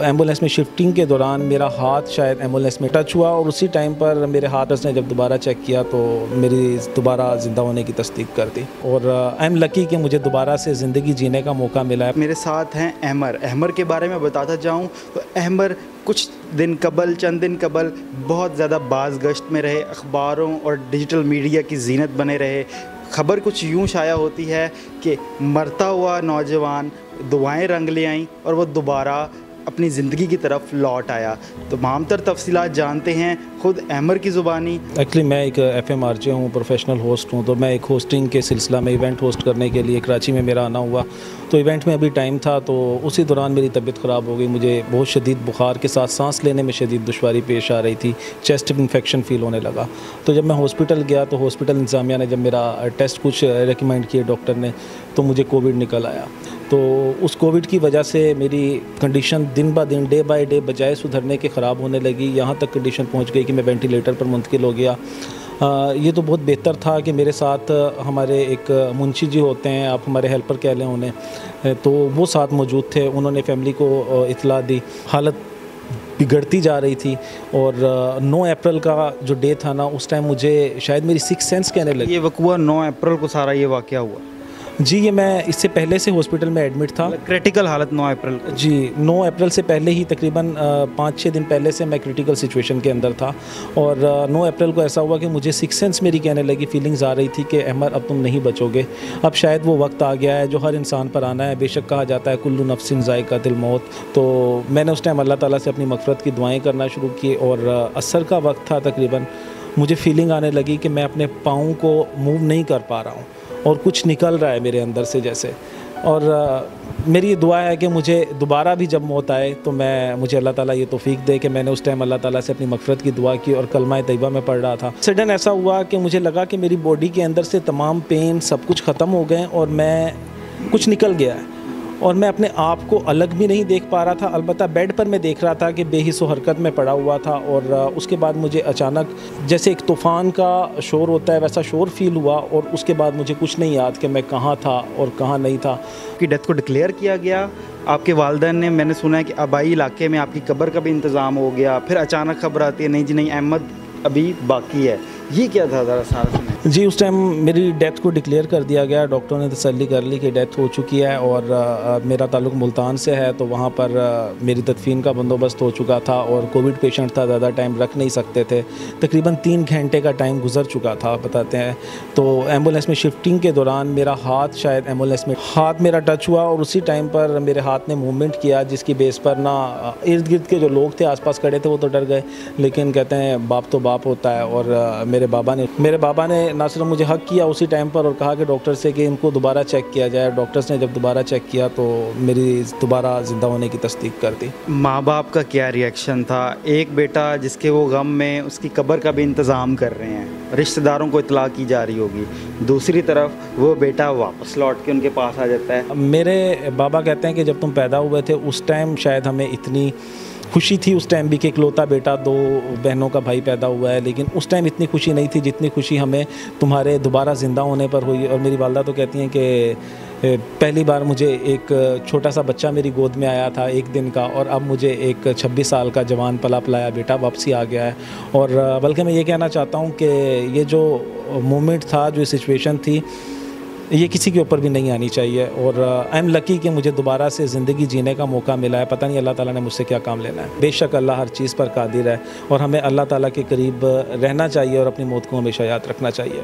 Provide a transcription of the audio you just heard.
Ambulance में shifting के दौरान मेरा हाथ शायद एम्बुलेंस में टच हुआ और उसी टाइम पर मेरे हाथ ने जब दोबारा चेक किया तो मेरी दोबारा ज़िंदा होने की तस्दीक कर दी और आई एम लकी कि मुझे दोबारा से ज़िंदगी जीने का मौका मिला है। मेरे साथ हैं अहमर के बारे में बताता जाऊँ तो अहमर चंद दिन कबल बहुत ज़्यादा बाज़गश्त में रहे, अखबारों और डिजिटल मीडिया की जीनत बने रहे। खबर कुछ यूँ शाया होती है कि मरता हुआ नौजवान दुआएं रंग ले आईं और वो दोबारा अपनी ज़िंदगी की तरफ लौट आया। तो तमाम तर तफसीलात जानते हैं ख़ुद अहमर की ज़ुबानी। एक्चुअली मैं एक FMRJ हूँ, प्रोफेशनल होस्ट हूँ, तो मैं एक होस्टिंग के सिलसिला में इवेंट होस्ट करने के लिए कराची में मेरा आना हुआ। तो इवेंट में अभी टाइम था तो उसी दौरान मेरी तबीयत ख़राब हो गई। मुझे बहुत शदीद बुखार के साथ सांस लेने में शदीद दुश्वारी पेश आ रही थी, चेस्ट इन्फेक्शन फ़ील होने लगा। तो जब मैं हॉस्पिटल गया तो हॉस्पिटल इंतज़ामिया ने जब मेरा टेस्ट कुछ रिकमेंड किए डॉक्टर ने तो मुझे कोविड निकल आया। तो उस कोविड की वजह से मेरी कंडीशन दिन ब दिन डे बाय डे बजाय सुधरने के ख़राब होने लगी। यहाँ तक कंडीशन पहुँच गई कि मैं वेंटिलेटर पर मुंतकिल हो गया। ये तो बहुत बेहतर था कि मेरे साथ हमारे एक मुंशी जी होते हैं, आप हमारे हेल्पर कह लें उन्हें, तो वो साथ मौजूद थे। उन्होंने फैमिली को इत्तला दी। हालत बिगड़ती जा रही थी और 9 अप्रैल का जो डे था ना, उस टाइम मुझे शायद मेरी सिक्स सेंस कहने लगी। ये वक़्आ 9 अप्रैल को सारा ये वाक़या हुआ? जी, ये मैं इससे पहले से हॉस्पिटल में एडमिट था। क्रिटिकल हालत 9 अप्रैल को? जी, 9 अप्रैल से पहले ही तकरीबन 5-6 दिन पहले से मैं क्रिटिकल सिचुएशन के अंदर था और 9 अप्रैल को ऐसा हुआ कि मुझे सिक्स सेंस मेरी कहने लगी, फीलिंग्स आ रही थी कि अहमर अब तुम नहीं बचोगे, अब शायद वो वक्त आ गया है जो हर इंसान पर आना है। बेशक कहा जाता है कुल्लु नफ्सिन ज़ायक़ातुल मौत। तो मैंने उस टाइम अल्लाह ताला से अपनी मग़फ़िरत की दुआएँ करना शुरू की और असर का वक्त था तकरीबन। मुझे फीलिंग आने लगी कि मैं अपने पाँव को मूव नहीं कर पा रहा हूँ और कुछ निकल रहा है मेरे अंदर से जैसे। और मेरी दुआ है कि मुझे दोबारा भी जब मौत आए तो मुझे अल्लाह ताला ये तौफीक दे कि मैंने उस टाइम अल्लाह ताला से अपनी मग़फ़िरत की दुआ की और कलमा तैयबा में पढ़ रहा था। सडन ऐसा हुआ कि मुझे लगा कि मेरी बॉडी के अंदर से तमाम पेन सब कुछ ख़त्म हो गए और मैं कुछ निकल गया है और मैं अपने आप को अलग भी नहीं देख पा रहा था। अलबत्ता बेड पर मैं देख रहा था कि बेहिस हरकत में पड़ा हुआ था और उसके बाद मुझे अचानक जैसे एक तूफ़ान का शोर होता है वैसा शोर फ़ील हुआ और उसके बाद मुझे कुछ नहीं याद कि मैं कहाँ था और कहाँ नहीं था। कि डेथ को डिक्लेयर किया गया आपके वालिदैन ने। मैंने सुना है कि आबाई इलाके में आपकी कब्र का भी इंतज़ाम हो गया, फिर अचानक खबर आती है नहीं जी नहीं, अहमद अभी बाकी है। ये क्या था ज़रा सारा सुनाएं। जी, उस टाइम मेरी डेथ को डिक्लेयर कर दिया गया। डॉक्टरों ने तसल्ली कर ली कि डेथ हो चुकी है और मेरा ताल्लुक़ मुल्तान से है तो वहाँ पर मेरी तदफीन का बंदोबस्त हो चुका था और कोविड पेशेंट था, ज़्यादा टाइम रख नहीं सकते थे। तकरीबन 3 घंटे का टाइम गुजर चुका था बताते हैं। तो एम्बुलेंस में शिफ्टिंग के दौरान मेरा हाथ शायद एम्बुलेंस में हाथ मेरा टच हुआ और उसी टाइम पर मेरे हाथ ने मूवमेंट किया, जिसकी बेस पर ना इर्द गिर्द के जो लोग थे आसपास खड़े थे वो तो डर गए, लेकिन कहते हैं बाप तो बाप होता है। और मेरे बाबा ने ना सिर्फ मुझे हक किया उसी टाइम पर और कहा कि डॉक्टर से कि इनको दोबारा चेक किया जाए। डॉक्टर्स ने जब दोबारा चेक किया तो मेरी दोबारा ज़िंदा होने की तस्दीक कर दी। माँ बाप का क्या रिएक्शन था? एक बेटा जिसके वो गम में उसकी कब्र का भी इंतज़ाम कर रहे हैं, रिश्तेदारों को इत्तला की जा रही होगी, दूसरी तरफ वो बेटा वापस लौट के उनके पास आ जाता है। मेरे बाबा कहते हैं कि जब तुम पैदा हुए थे उस टाइम शायद हमें इतनी खुशी थी उस टाइम भी कि इकलौता बेटा, 2 बहनों का भाई पैदा हुआ है, लेकिन उस टाइम इतनी खुशी नहीं थी जितनी खुशी हमें तुम्हारे दोबारा ज़िंदा होने पर हुई। और मेरी वालदा तो कहती हैं कि पहली बार मुझे एक छोटा सा बच्चा मेरी गोद में आया था 1 दिन का और अब मुझे एक 26 साल का जवान पला पलाया बेटा वापसी आ गया है। और बल्कि मैं ये कहना चाहता हूँ कि ये जो मोमेंट था, जो सिचुएशन थी, ये किसी के ऊपर भी नहीं आनी चाहिए और आई एम लकी कि मुझे दोबारा से ज़िंदगी जीने का मौका मिला है। पता नहीं अल्लाह ताला ने मुझसे क्या काम लेना है। बेशक अल्लाह हर चीज़ पर कादिर है और हमें अल्लाह ताला के करीब रहना चाहिए और अपनी मौत को हमेशा याद रखना चाहिए।